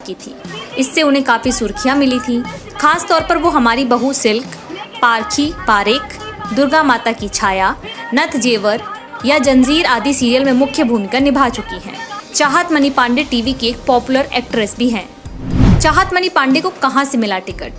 की थी। इससे उन्हें काफ़ी सुर्खियां मिली थी। खास तौर पर वो हमारी बहू सिल्क, पारखी पारेख, दुर्गा माता की छाया, नथ जेवर या जंजीर आदि सीरियल में मुख्य भूमिका निभा चुकी हैं। चाहत मनी पांडे टीवी की एक पॉपुलर एक्ट्रेस भी हैं। चाहत मनी पांडे को कहां से मिला टिकट?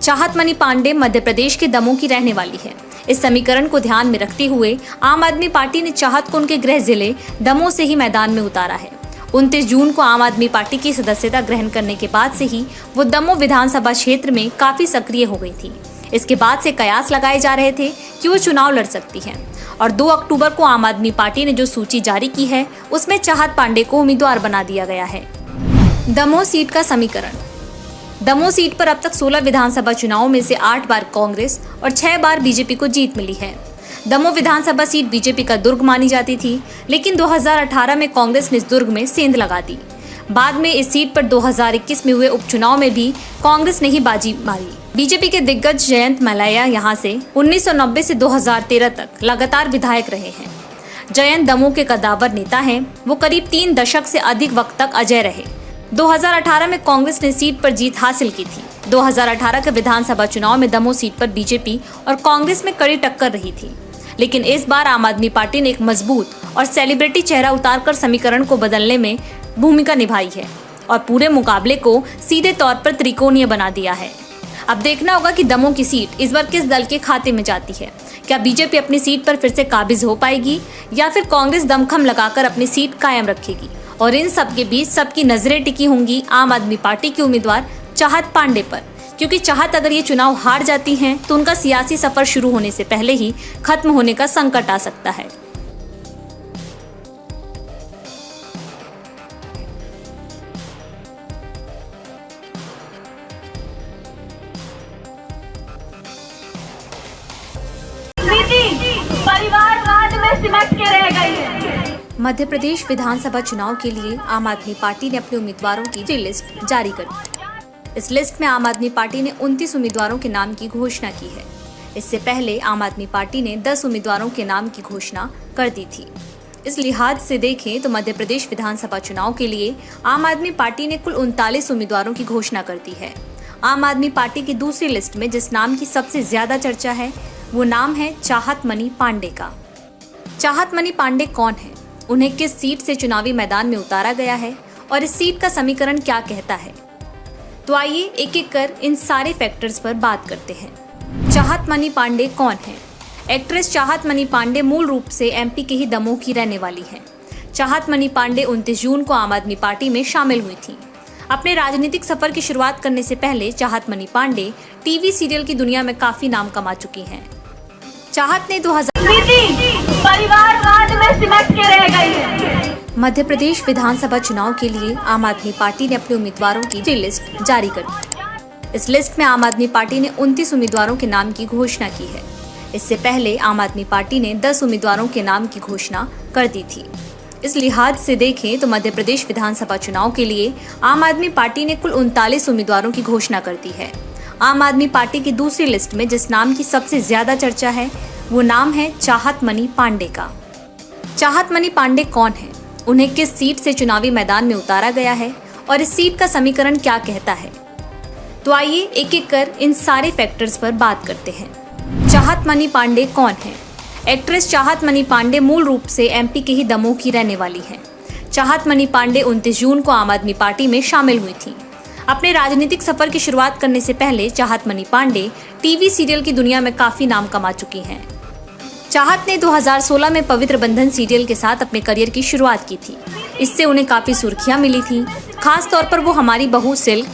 चाहत मनी पांडे मध्य प्रदेश के दमोह की रहने वाली है। इस समीकरण को ध्यान में रखते हुए आम आदमी पार्टी ने चाहत को उनके गृह जिले दमोह से ही मैदान में उतारा है। 29 जून को आम आदमी पार्टी की सदस्यता ग्रहण करने के बाद से ही वो दमोह विधानसभा क्षेत्र में काफी सक्रिय हो गई थी। इसके बाद से कयास लगाए जा रहे थे कि वो चुनाव लड़ सकती हैं और 2 अक्टूबर को आम आदमी पार्टी ने जो सूची जारी की है उसमें चाहत पांडे को उम्मीदवार बना दिया गया है। दमोह सीट का समीकरण। दमोह सीट पर अब तक 16 विधानसभा चुनावों में से 8 बार कांग्रेस और 6 बार बीजेपी को जीत मिली है। दमोह विधानसभा सीट बीजेपी का दुर्ग मानी जाती थी, लेकिन 2018 में कांग्रेस ने इस दुर्ग में सेंध लगा दी। बाद में इस सीट पर 2021 में हुए उपचुनाव में भी कांग्रेस ने ही बाजी मारी। बीजेपी के दिग्गज जयंत मलैया यहां से 1990 से 2013 तक लगातार विधायक रहे हैं। जयंत दमोह के कद्दावर नेता हैं। वो करीब 3 दशक से अधिक वक्त तक अजय रहे। 2018 में कांग्रेस ने सीट पर जीत हासिल की थी। 2018 के विधानसभा चुनाव में दमोह सीट पर बीजेपी और कांग्रेस में कड़ी टक्कर रही थी, लेकिन इस बार आम आदमी पार्टी ने एक मजबूत और सेलिब्रिटी चेहरा उतारकर समीकरण को बदलने में भूमिका निभाई है और पूरे मुकाबले को सीधे तौर पर त्रिकोणीय बना दिया है। अब देखना होगा कि दमोह की सीट इस बार किस दल के खाते में जाती है। क्या बीजेपी अपनी सीट पर फिर से काबिज हो पाएगी या फिर कांग्रेस दमखम लगाकर अपनी सीट कायम रखेगी? और इन सब के बीच सबकी नजरें टिकी होंगी आम आदमी पार्टी की उम्मीदवार चाहत पांडे पर, क्योंकि चाहत अगर ये चुनाव हार जाती हैं तो उनका सियासी सफर शुरू होने से पहले ही खत्म होने का संकट आ सकता है। परिवारवाद में सिमट के रह गई है। मध्य प्रदेश विधानसभा चुनाव के लिए आम आदमी पार्टी ने अपने उम्मीदवारों की लिस्ट जारी कर दी। इस लिस्ट में आम आदमी पार्टी ने 29 उम्मीदवारों के नाम की घोषणा की है। इससे पहले आम आदमी पार्टी ने 10 उम्मीदवारों के नाम की घोषणा कर दी थी। इस लिहाज से देखें तो मध्य प्रदेश विधानसभा चुनाव के लिए आम आदमी पार्टी ने कुल 39 उम्मीदवारों की घोषणा कर दी है। आम आदमी पार्टी की दूसरी लिस्ट में जिस नाम की सबसे ज्यादा चर्चा है वो नाम है चाहत मनी पांडे का। चाहत मनी पांडे कौन है, उन्हें किस सीट से चुनावी मैदान में उतारा गया है और इस सीट का समीकरण क्या कहता है? तो आइए एक एक कर इन सारे फैक्टर्स पर बात करते हैं। चाहत मनी पांडे कौन है? एक्ट्रेस चाहत मनी पांडे मूल रूप से एमपी के ही दमोह की रहने वाली हैं। चाहत मनी पांडे 29 जून को आम आदमी पार्टी में शामिल हुई थी। अपने राजनीतिक सफर की शुरुआत करने से पहले चाहत मनी पांडे टीवी सीरियल की दुनिया में काफी नाम कमा चुकी हैं। चाहत ने 2000 परिवारवाद में सिमट के रह गई है। मध्य प्रदेश विधानसभा चुनाव के लिए आम आदमी पार्टी ने अपने उम्मीदवारों की लिस्ट जारी कर दी। इस लिस्ट में आम आदमी पार्टी ने 29 उम्मीदवारों के नाम की घोषणा की है। इससे पहले आम आदमी पार्टी ने 10 उम्मीदवारों के नाम की घोषणा कर दी थी। इस लिहाज से देखें तो मध्य प्रदेश विधानसभा चुनाव के लिए आम आदमी पार्टी ने कुल 39 उम्मीदवारों की घोषणा कर दी है। आम आदमी पार्टी की दूसरी लिस्ट में जिस नाम की सबसे ज्यादा चर्चा है वो नाम है चाहत मनी पांडे का। चाहत मनी पांडे कौन है, उन्हें किस सीट से चुनावी मैदान में उतारा गया है और इस सीट का समीकरण क्या कहता है? तो आइए एक एक कर इन सारे फैक्टर्स पर बात करते हैं। चाहत मनी पांडे कौन है? एक्ट्रेस चाहत मनी पांडे मूल रूप से एमपी के ही दमोह की रहने वाली हैं। चाहत मनी पांडे 29 जून को आम आदमी पार्टी में शामिल हुई थी। अपने राजनीतिक सफर की शुरुआत करने से पहले चाहत मनी पांडे टीवी सीरियल की दुनिया में काफी नाम कमा चुकी हैं। चाहत ने 2016 में पवित्र बंधन सीरियल के साथ अपने करियर की शुरुआत की थी। इससे उन्हें काफी सुर्खियां मिली थी। खास तौर पर वो हमारी बहू सिल्क,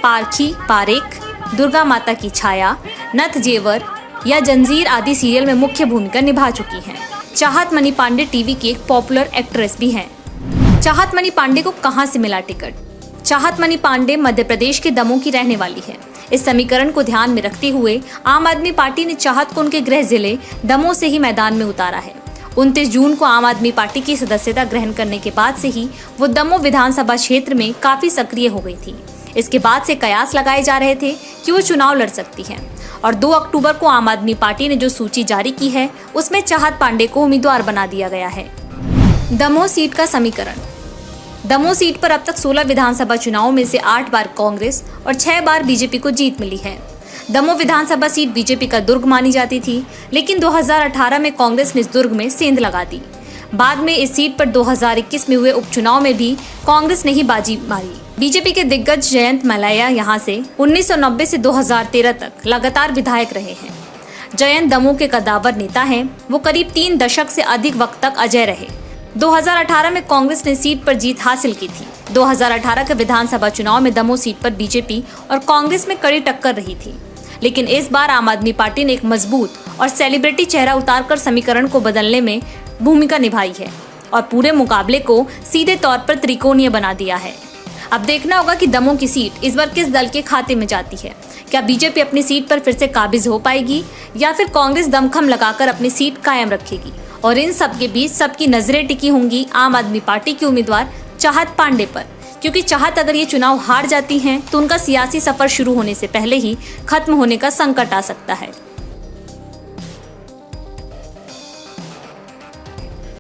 पारखी पारेख, दुर्गा माता की छाया, नथ जेवर या जंजीर आदि सीरियल में मुख्य भूमिका निभा चुकी हैं। चाहत मनी पांडे टीवी की एक पॉपुलर एक्ट्रेस भी हैं। चाहत मनी पांडे को कहां से मिला टिकट? चाहत मनी पांडे मध्य प्रदेश के दमोह की रहने वाली है। इस समीकरण को ध्यान में रखते हुए आम आदमी पार्टी ने चाहत को उनके गृह जिले दमोह से ही मैदान में उतारा है। 29 जून को आम आदमी पार्टी की सदस्यता ग्रहण करने के बाद से ही वो दमोह विधानसभा क्षेत्र में काफी सक्रिय हो गई थी। इसके बाद से कयास लगाए जा रहे थे कि वो चुनाव लड़ सकती हैं और 2 अक्टूबर को आम आदमी पार्टी ने जो सूची जारी की है उसमें चाहत पांडे को उम्मीदवार बना दिया गया है। दमोह सीट का समीकरण। दमोह सीट पर अब तक 16 विधानसभा चुनावों में से 8 बार कांग्रेस और 6 बार बीजेपी को जीत मिली है। दमोह विधानसभा सीट बीजेपी का दुर्ग मानी जाती थी, लेकिन 2018 में कांग्रेस ने इस दुर्ग में सेंध लगा दी। बाद में इस सीट पर 2021 में हुए उपचुनाव में भी कांग्रेस ने ही बाजी मारी। बीजेपी के दिग्गज जयंत मलैया यहां से 1990 से 2013 तक लगातार विधायक रहे हैं। जयंत दमोह के कद्दावर नेता हैं। वो करीब 3 दशक से अधिक वक्त तक अजय रहे। 2018 में कांग्रेस ने सीट पर जीत हासिल की थी। 2018 के विधानसभा चुनाव में दमोह सीट पर बीजेपी और कांग्रेस में कड़ी टक्कर रही थी, लेकिन इस बार आम आदमी पार्टी ने एक मजबूत और सेलिब्रिटी चेहरा उतारकर समीकरण को बदलने में भूमिका निभाई है और पूरे मुकाबले को सीधे तौर पर त्रिकोणीय बना दिया है। अब देखना होगा कि दमोह की सीट इस बार किस दल के खाते में जाती है। क्या बीजेपी अपनी सीट पर फिर से काबिज हो पाएगी या फिर कांग्रेस दमखम लगाकर अपनी सीट कायम रखेगी? और इन सब के बीच सबकी नजरें टिकी होंगी आम आदमी पार्टी की उम्मीदवार चाहत पांडे पर, क्योंकि चाहत अगर ये चुनाव हार जाती हैं तो उनका सियासी सफर शुरू होने से पहले ही खत्म होने का संकट आ सकता है।